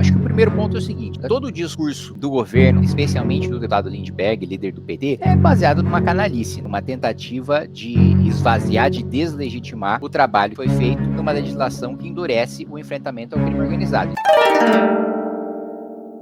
Acho que o primeiro ponto é o seguinte: todo o discurso do governo, especialmente do deputado Lindbergh, líder do PT, é baseado numa canalice, numa tentativa de esvaziar, de deslegitimar o trabalho que foi feito numa legislação que endurece o enfrentamento ao crime organizado.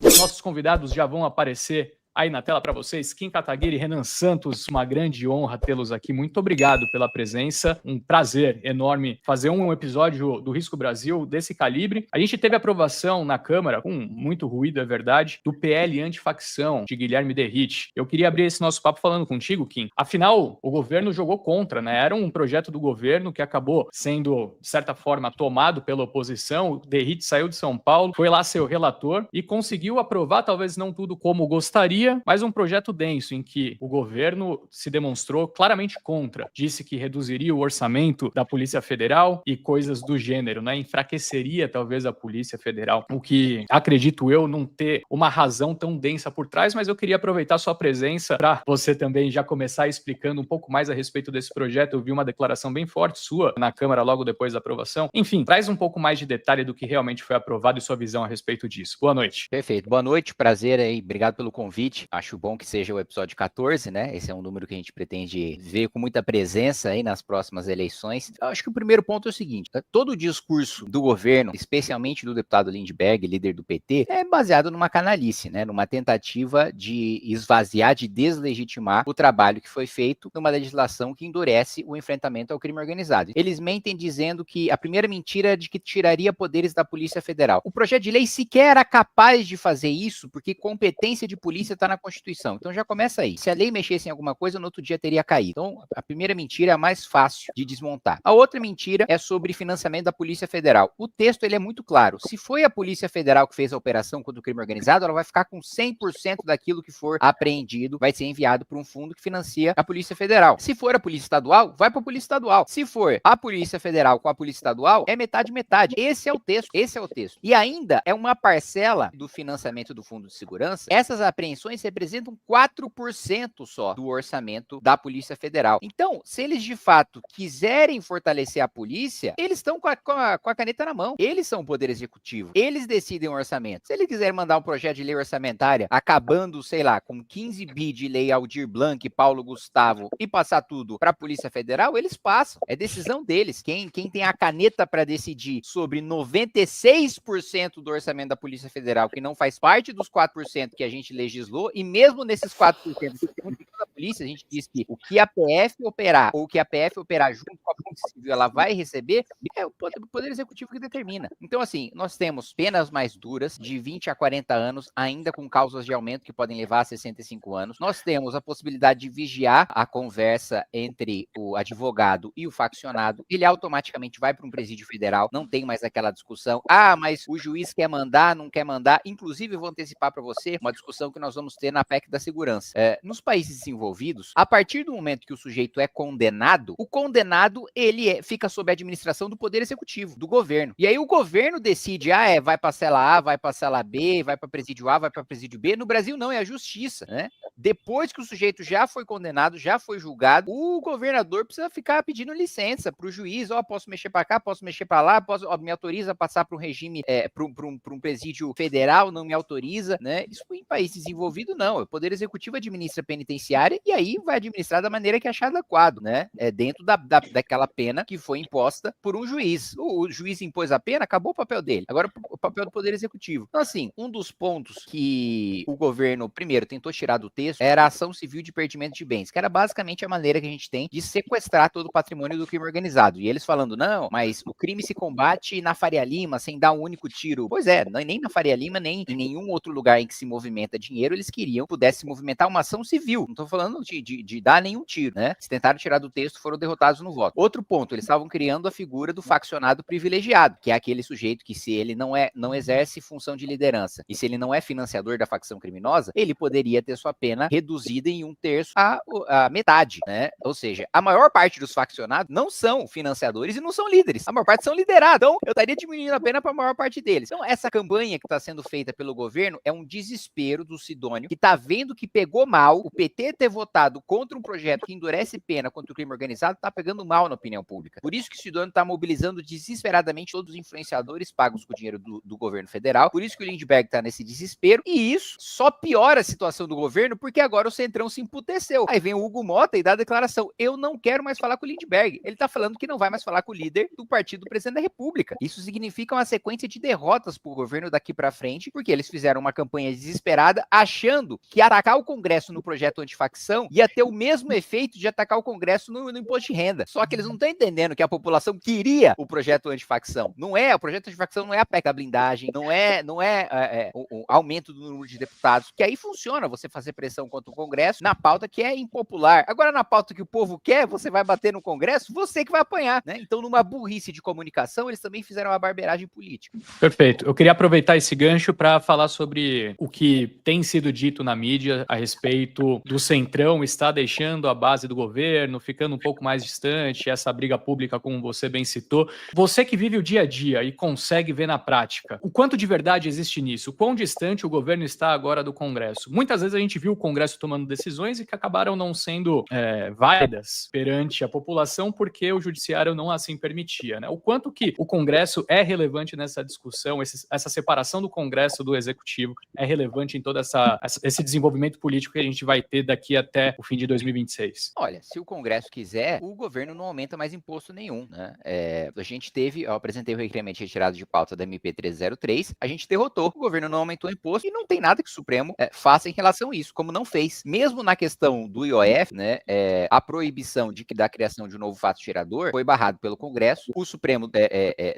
Nossos convidados já vão aparecer aí na tela para vocês. Kim Kataguiri e Renan Santos, uma grande honra tê-los aqui. Muito obrigado pela presença. Um prazer enorme fazer um episódio do Risco Brasil desse calibre. A gente teve aprovação na Câmara, com muito ruído, é verdade, do PL antifacção de Guilherme Derrite. Eu queria abrir esse nosso papo falando contigo, Kim. Afinal, o governo jogou contra, né? Era um projeto do governo que acabou sendo, de certa forma, tomado pela oposição. O Derrite saiu de São Paulo, foi lá ser o relator e conseguiu aprovar, talvez não tudo como gostaria, mas um projeto denso em que o governo se demonstrou claramente contra. Disse que reduziria o orçamento da Polícia Federal e coisas do gênero, né? Enfraqueceria talvez a Polícia Federal, o que acredito eu não ter uma razão tão densa por trás, mas eu queria aproveitar sua presença para você também já começar explicando um pouco mais a respeito desse projeto. Eu vi uma declaração bem forte sua na Câmara logo depois da aprovação. Enfim, traz um pouco mais de detalhe do que realmente foi aprovado e sua visão a respeito disso. Boa noite. Perfeito. Boa noite, prazer aí. Obrigado pelo convite. Acho bom que seja o episódio 14, né? Esse é um número que a gente pretende ver com muita presença aí nas próximas eleições. Eu acho que o primeiro ponto é o seguinte: todo o discurso do governo, especialmente do deputado Lindbergh, líder do PT, é baseado numa canalice, né? Numa tentativa de esvaziar, de deslegitimar o trabalho que foi feito numa legislação que endurece o enfrentamento ao crime organizado. Eles mentem dizendo que a primeira mentira é de que tiraria poderes da Polícia Federal. O projeto de lei sequer era capaz de fazer isso, porque competência de polícia está na Constituição. Então já começa aí. Se a lei mexesse em alguma coisa, no outro dia teria caído. Então, a primeira mentira é a mais fácil de desmontar. A outra mentira é sobre financiamento da Polícia Federal. O texto ele é muito claro. Se foi a Polícia Federal que fez a operação contra o crime organizado, ela vai ficar com 100% daquilo que for apreendido, vai ser enviado para um fundo que financia a Polícia Federal. Se for a Polícia Estadual, vai para a Polícia Estadual. Se for a Polícia Federal com a Polícia Estadual, é metade metade. Esse é o texto. Esse é o texto. E ainda é uma parcela do financiamento do Fundo de Segurança. Essas apreensões representam 4% só do orçamento da Polícia Federal. Então, se eles de fato quiserem fortalecer a polícia, eles estão com a caneta na mão. Eles são o poder executivo. Eles decidem o orçamento. Se eles quiserem mandar um projeto de lei orçamentária acabando, sei lá, com 15 bi de lei Aldir Blanc, Paulo Gustavo e passar tudo para a Polícia Federal, eles passam. É decisão deles. Quem tem a caneta para decidir sobre 96% do orçamento da Polícia Federal, que não faz parte dos 4% que a gente legislou, e mesmo nesses 4% que tem da polícia, a gente diz que o que a PF operar, ou o que a PF operar junto com a Polícia Civil, ela vai receber, é o Poder Executivo que determina. Então, assim, nós temos penas mais duras, de 20 a 40 anos, ainda com causas de aumento que podem levar a 65 anos. Nós temos a possibilidade de vigiar a conversa entre o advogado e o faccionado. Ele automaticamente vai para um presídio federal, não tem mais aquela discussão. Ah, mas o juiz quer mandar, não quer mandar. Inclusive, eu vou antecipar para você uma discussão que nós vamos ter na PEC da segurança. Nos países desenvolvidos, a partir do momento que o sujeito é condenado, o condenado ele fica sob a administração do Poder Executivo, do governo. E aí o governo decide, vai para cela A, vai para cela B, vai para presídio A, vai para presídio B. No Brasil não, é a justiça, né? Depois que o sujeito já foi condenado, já foi julgado, o governador precisa ficar pedindo licença para o juiz, posso mexer para cá, posso mexer para lá, me autoriza a passar para um regime, para um presídio federal, não me autoriza, né? Isso em país desenvolvido não, o Poder Executivo administra a penitenciária e aí vai administrar da maneira que achar adequado, né? Dentro daquela pena que foi imposta por um juiz. O juiz impôs a pena, acabou o papel dele. Agora o papel do Poder Executivo. Então, assim, um dos pontos que o governo, primeiro, tentou tirar do texto era a ação civil de perdimento de bens, que era basicamente a maneira que a gente tem de sequestrar todo o patrimônio do crime organizado. E eles falando, não, mas o crime se combate na Faria Lima sem dar um único tiro. Pois é, nem na Faria Lima, nem em nenhum outro lugar em que se movimenta dinheiro, eles queriam que pudesse movimentar uma ação civil. Não estou falando de dar nenhum tiro, né? Se tentaram tirar do texto, foram derrotados no voto. Outro ponto, eles estavam criando a figura do faccionado privilegiado, que é aquele sujeito que, se ele não exerce função de liderança e se ele não é financiador da facção criminosa, ele poderia ter sua pena reduzida em 1/3 a metade, né? Ou seja, a maior parte dos faccionados não são financiadores e não são líderes. A maior parte são liderados. Então, eu estaria diminuindo a pena para a maior parte deles. Então, essa campanha que está sendo feita pelo governo é um desespero dos idôneo, que tá vendo que pegou mal, o PT ter votado contra um projeto que endurece pena contra o crime organizado, tá pegando mal na opinião pública. Por isso que o Sidônio tá mobilizando desesperadamente todos os influenciadores pagos com o dinheiro do governo federal, por isso que o Lindbergh tá nesse desespero, e isso só piora a situação do governo, porque agora o Centrão se emputeceu. Aí vem o Hugo Mota e dá a declaração, eu não quero mais falar com o Lindbergh. Ele tá falando que não vai mais falar com o líder do partido do presidente da República. Isso significa uma sequência de derrotas pro governo daqui pra frente, porque eles fizeram uma campanha desesperada, achando que atacar o Congresso no projeto antifacção ia ter o mesmo efeito de atacar o Congresso no imposto de renda. Só que eles não estão entendendo que a população queria o projeto antifacção. O projeto antifacção não é a PEC da blindagem, não é o aumento do número de deputados, que aí funciona você fazer pressão contra o Congresso na pauta que é impopular. Agora, na pauta que o povo quer, você vai bater no Congresso, você que vai apanhar, né? Então, numa burrice de comunicação, eles também fizeram uma barbeiragem política. Perfeito. Eu queria aproveitar esse gancho para falar sobre o que tem sido dito na mídia a respeito do Centrão estar deixando a base do governo, ficando um pouco mais distante, essa briga pública, como você bem citou. Você que vive o dia a dia e consegue ver na prática, o quanto de verdade existe nisso? O quão distante o governo está agora do Congresso? Muitas vezes a gente viu o Congresso tomando decisões e que acabaram não sendo válidas perante a população porque o judiciário não assim permitia, né? O quanto que o Congresso é relevante nessa discussão, essa separação do Congresso do Executivo é relevante em todo esse desenvolvimento político que a gente vai ter daqui até o fim de 2026? Olha, se o Congresso quiser, o governo não aumenta mais imposto nenhum, né? A gente eu apresentei o requerimento retirado de pauta da MP 1303, a gente derrotou, o governo não aumentou o imposto e não tem nada que o Supremo faça em relação a isso, como não fez. Mesmo na questão do IOF, né, a proibição da criação de um novo fato gerador foi barrado pelo Congresso, o Supremo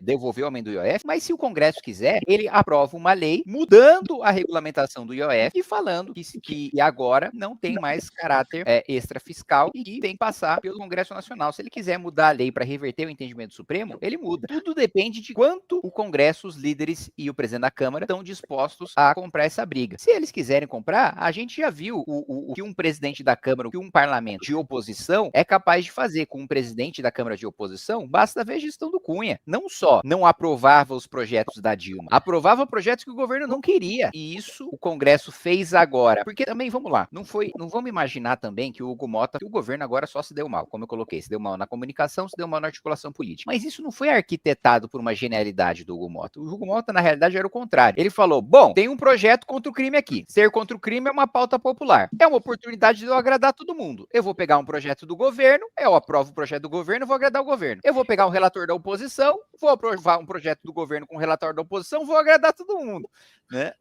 devolveu o aumento do IOF, mas se o Congresso quiser, ele aprova uma lei mudando a regulamentação do IOF e falando que agora não tem mais caráter extrafiscal e que tem que passar pelo Congresso Nacional. Se ele quiser mudar a lei para reverter o entendimento do Supremo, ele muda. Tudo depende de quanto o Congresso, os líderes e o presidente da Câmara estão dispostos a comprar essa briga. Se eles quiserem comprar, a gente já viu o que um presidente da Câmara, o que um parlamento de oposição é capaz de fazer com um presidente da Câmara de oposição, basta ver a gestão do Cunha. Não só não aprovava os projetos da Dilma, aprovava projetos que o governo não queria. E isso o Congresso fez agora. Porque também, vamos lá, não vamos imaginar também que o Hugo Mota, que o governo agora só se deu mal, como eu coloquei, se deu mal na comunicação, se deu mal na articulação política. Mas isso não foi arquitetado por uma genialidade do Hugo Mota. O Hugo Mota, na realidade, era o contrário. Ele falou, bom, tem um projeto contra o crime aqui. Ser contra o crime é uma pauta popular. É uma oportunidade de eu agradar todo mundo. Eu vou pegar um projeto do governo, eu aprovo o projeto do governo, vou agradar o governo. Eu vou pegar um relator da oposição, vou aprovar um projeto do governo com um relator da oposição, vou agradar todo mundo, né?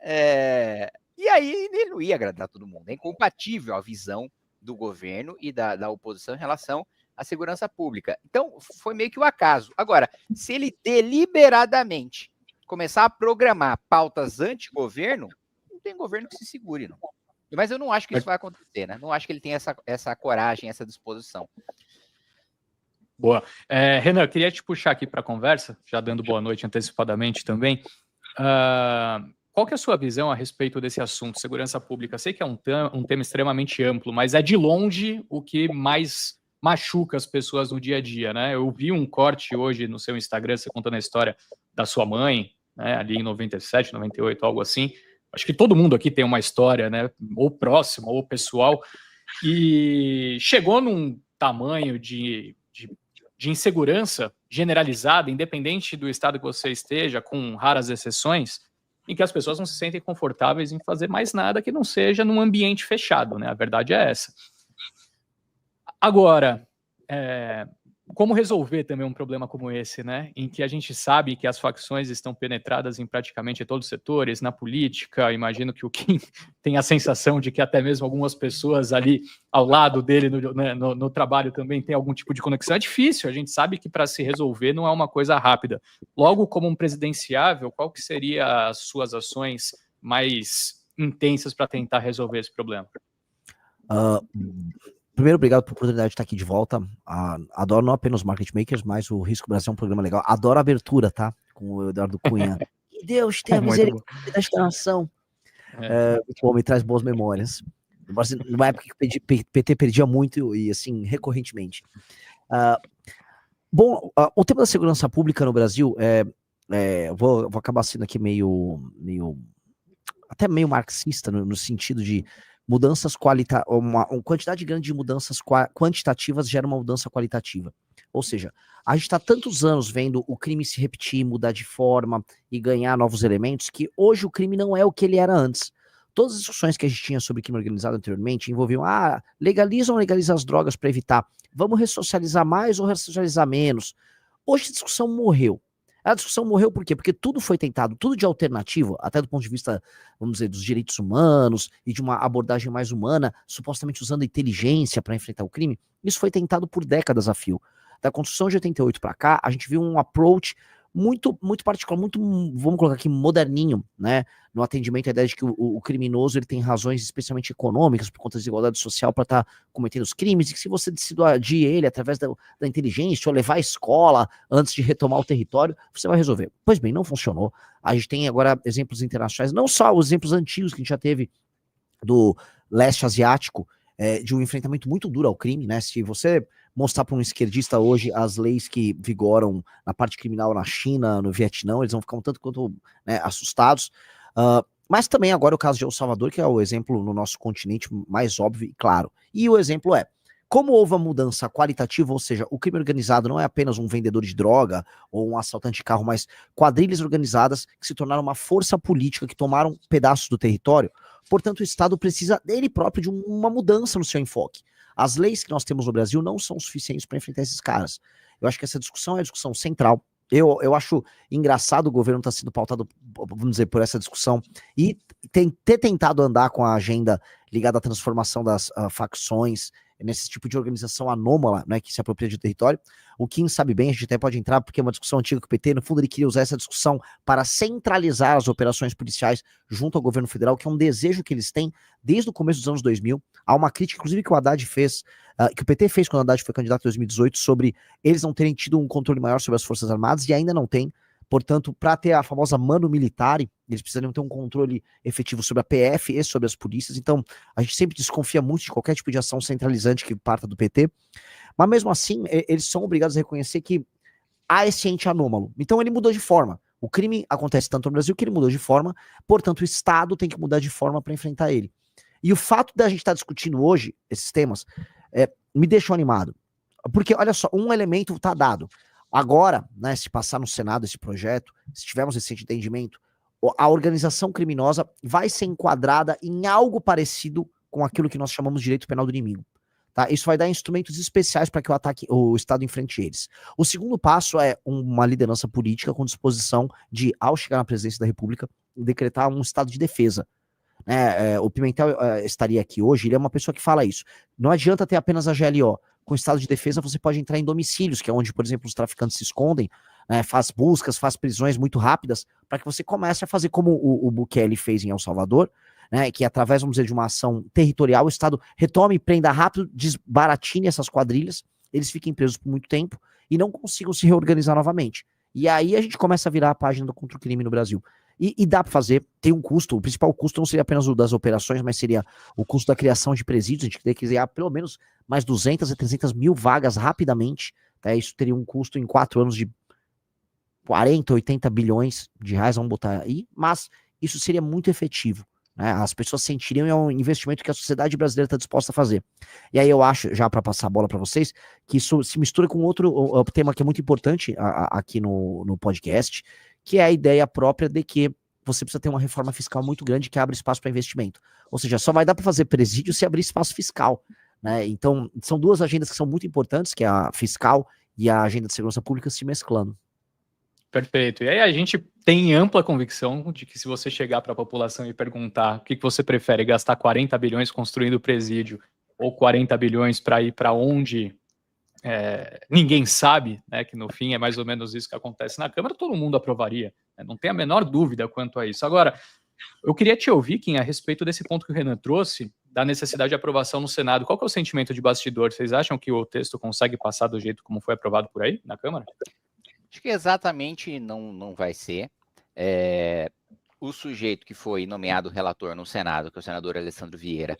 E aí ele não ia agradar todo mundo. É incompatível a visão do governo e da oposição em relação à segurança pública. Então, foi meio que o acaso. Agora, se ele deliberadamente começar a programar pautas anti-governo, não tem governo que se segure, não. Mas eu não acho que isso vai acontecer, né? Não acho que ele tem essa coragem, essa disposição. Boa. Renan, eu queria te puxar aqui para a conversa, já dando boa noite antecipadamente também. Qual que é a sua visão a respeito desse assunto, segurança pública? Sei que é um tema extremamente amplo, mas é de longe o que mais machuca as pessoas no dia a dia, né? Eu vi um corte hoje no seu Instagram, você contando a história da sua mãe, né, ali em 97, 98, algo assim. Acho que todo mundo aqui tem uma história, né, ou próxima, ou pessoal, e chegou num tamanho de insegurança generalizada, independente do estado que você esteja, com raras exceções, em que as pessoas não se sentem confortáveis em fazer mais nada que não seja num ambiente fechado, né? A verdade é essa. Agora, como resolver também um problema como esse, né? Em que a gente sabe que as facções estão penetradas em praticamente todos os setores, na política, imagino que o Kim tem a sensação de que até mesmo algumas pessoas ali ao lado dele no trabalho também tem algum tipo de conexão. É difícil, a gente sabe que para se resolver não é uma coisa rápida. Logo, como um presidenciável, qual que seria as suas ações mais intensas para tentar resolver esse problema? Primeiro, obrigado pela oportunidade de estar aqui de volta. Adoro não apenas Market Makers, mas o Risco Brasil é um programa legal. Adoro a abertura, tá? Com o Eduardo Cunha. Que Deus tenha misericórdia desta nação. Muito bom, me traz boas memórias. Numa época que o PT perdia muito e, assim, recorrentemente. O tema da segurança pública no Brasil, vou acabar sendo aqui meio até meio marxista, no sentido de mudanças qualitativas, uma quantidade grande de mudanças quantitativas gera uma mudança qualitativa. Ou seja, a gente está tantos anos vendo o crime se repetir, mudar de forma e ganhar novos elementos, que hoje o crime não é o que ele era antes. Todas as discussões que a gente tinha sobre crime organizado anteriormente envolviam, legaliza ou não legaliza as drogas para evitar? Vamos ressocializar mais ou ressocializar menos? Hoje a discussão morreu. A discussão morreu por quê? Porque tudo foi tentado, tudo de alternativo, até do ponto de vista, vamos dizer, dos direitos humanos e de uma abordagem mais humana, supostamente usando inteligência para enfrentar o crime. Isso foi tentado por décadas a fio. Da Constituição de 88 para cá, a gente viu um approach muito particular, muito, vamos colocar aqui, moderninho, né, no atendimento à ideia de que o criminoso ele tem razões especialmente econômicas por conta da desigualdade social para estar cometendo os crimes, e que se você dissuadir ele através da inteligência ou levar à escola antes de retomar o território, você vai resolver. Pois bem, não funcionou. A gente tem agora exemplos internacionais, não só os exemplos antigos que a gente já teve do leste asiático, de um enfrentamento muito duro ao crime, né? Se você mostrar para um esquerdista hoje as leis que vigoram na parte criminal na China, no Vietnã, eles vão ficar um tanto quanto, né, assustados. Mas também agora o caso de El Salvador, que é o exemplo no nosso continente mais óbvio e claro. E o exemplo é, como houve a mudança qualitativa, ou seja, o crime organizado não é apenas um vendedor de droga ou um assaltante de carro, mas quadrilhas organizadas que se tornaram uma força política, que tomaram pedaços do território. Portanto, o Estado precisa dele próprio de uma mudança no seu enfoque. As leis que nós temos no Brasil não são suficientes para enfrentar esses caras. Eu acho que essa discussão é a discussão central. Eu acho engraçado o governo estar sendo pautado, vamos dizer, por essa discussão e ter tentado andar com a agenda ligada à transformação das facções nesse tipo de organização anômala, né, que se apropria de território. O Kim sabe bem, a gente até pode entrar, porque é uma discussão antiga que o PT, no fundo, ele queria usar essa discussão para centralizar as operações policiais junto ao governo federal, que é um desejo que eles têm desde o começo dos anos 2000. Há uma crítica, inclusive, que o Haddad fez, que o PT fez quando o Haddad foi candidato em 2018, sobre eles não terem tido um controle maior sobre as Forças Armadas, e ainda não tem. Portanto, para ter a famosa mano militar, eles precisariam ter um controle efetivo sobre a PF e sobre as polícias. Então, a gente sempre desconfia muito de qualquer tipo de ação centralizante que parta do PT. Mas mesmo assim, eles são obrigados a reconhecer que há esse ente anômalo. Então, ele mudou de forma. O crime acontece tanto no Brasil que ele mudou de forma, portanto, o Estado tem que mudar de forma para enfrentar ele. E o fato da gente estar discutindo hoje esses temas me deixou animado. Porque, olha só, um elemento está dado. Agora, né, se passar no Senado esse projeto, se tivermos esse entendimento, a organização criminosa vai ser enquadrada em algo parecido com aquilo que nós chamamos de direito penal do inimigo. Tá? Isso vai dar instrumentos especiais para que o Estado enfrente eles. O segundo passo é uma liderança política com disposição de, ao chegar na presidência da República, decretar um estado de defesa. O Pimentel estaria aqui hoje, ele é uma pessoa que fala isso. Não adianta ter apenas a GLO. Com estado de defesa, você pode entrar em domicílios, que é onde, por exemplo, os traficantes se escondem, né, faz buscas, faz prisões muito rápidas, para que você comece a fazer como o Bukele fez em El Salvador, né, que através, vamos dizer, de uma ação territorial, o Estado retome, prenda rápido, desbaratine essas quadrilhas, eles fiquem presos por muito tempo e não consigam se reorganizar novamente. E aí a gente começa a virar a página do contra o crime no Brasil. E dá para fazer, tem um custo, o principal custo não seria apenas o das operações, mas seria o custo da criação de presídios. A gente teria que criar pelo menos mais 200 a 300 mil vagas rapidamente, tá? Isso teria um custo em 4 anos de 40, 80 bilhões de reais, vamos botar aí, mas isso seria muito efetivo, né? As pessoas sentiriam, é um investimento que a sociedade brasileira está disposta a fazer. E aí eu acho, já para passar a bola para vocês, que isso se mistura com outro tema que é muito importante aqui no podcast, que é a ideia própria de que você precisa ter uma reforma fiscal muito grande que abra espaço para investimento. Ou seja, só vai dar para fazer presídio se abrir espaço fiscal, né? Então, são duas agendas que são muito importantes, que é a fiscal e a agenda de segurança pública se mesclando. Perfeito. E aí a gente tem ampla convicção de que se você chegar para a população e perguntar o que você prefere, gastar 40 bilhões construindo presídio ou 40 bilhões para ir para onde ninguém sabe, né, que no fim é mais ou menos isso que acontece na Câmara, todo mundo aprovaria, né, não tem a menor dúvida quanto a isso. Agora, eu queria te ouvir, Kim, a respeito desse ponto que o Renan trouxe, da necessidade de aprovação no Senado. Qual que é o sentimento de bastidor? Vocês acham que o texto consegue passar do jeito como foi aprovado por aí, na Câmara? Acho que exatamente não vai ser. o sujeito que foi nomeado relator no Senado, que é o senador Alessandro Vieira,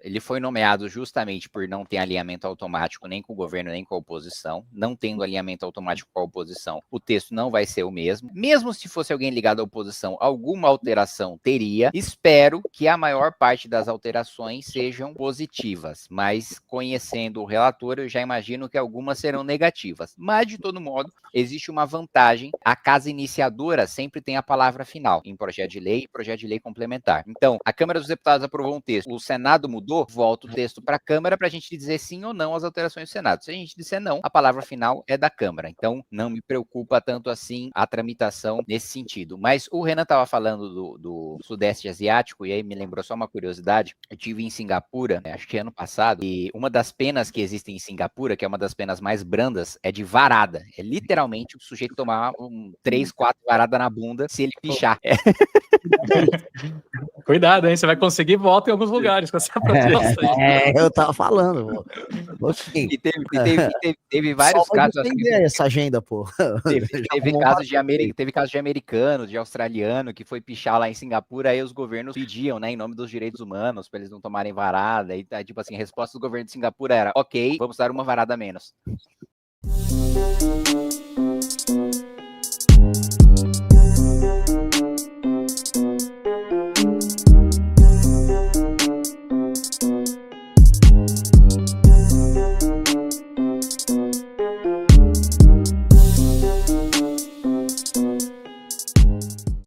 ele foi nomeado justamente por não ter alinhamento automático nem com o governo, nem com a oposição. Não tendo alinhamento automático com a oposição, o texto não vai ser o mesmo. Mesmo se fosse alguém ligado à oposição, alguma alteração teria. Espero que a maior parte das alterações sejam positivas, mas conhecendo o relator, eu já imagino que algumas serão negativas. Mas, de todo modo, existe uma vantagem. A casa iniciadora sempre tem a palavra final em projeto de lei e projeto de lei complementar. Então, a Câmara dos Deputados aprovou um texto, o Senado mudou, volta o texto para a Câmara para a gente dizer sim ou não às alterações do Senado. Se a gente disser não, a palavra final é da Câmara. Então, não me preocupa tanto assim a tramitação nesse sentido. Mas o Renan estava falando do Sudeste Asiático, e aí me lembrou só uma curiosidade. Eu estive em Singapura, acho que ano passado, e uma das penas que existem em Singapura, que é uma das penas mais brandas, é de varada. É literalmente o sujeito tomar 3, 4 varadas na bunda se ele pichar. Cuidado, hein? Você vai conseguir voto em alguns lugares com essa proposta aí. Eu tava falando, pô. E teve vários casos assim. Essa agenda, pô. Teve casos de americano, de australiano, que foi pichar lá em Singapura, aí os governos pediam, né, em nome dos direitos humanos, para eles não tomarem varada, e tipo assim, a resposta do governo de Singapura era, ok, vamos dar uma varada a menos.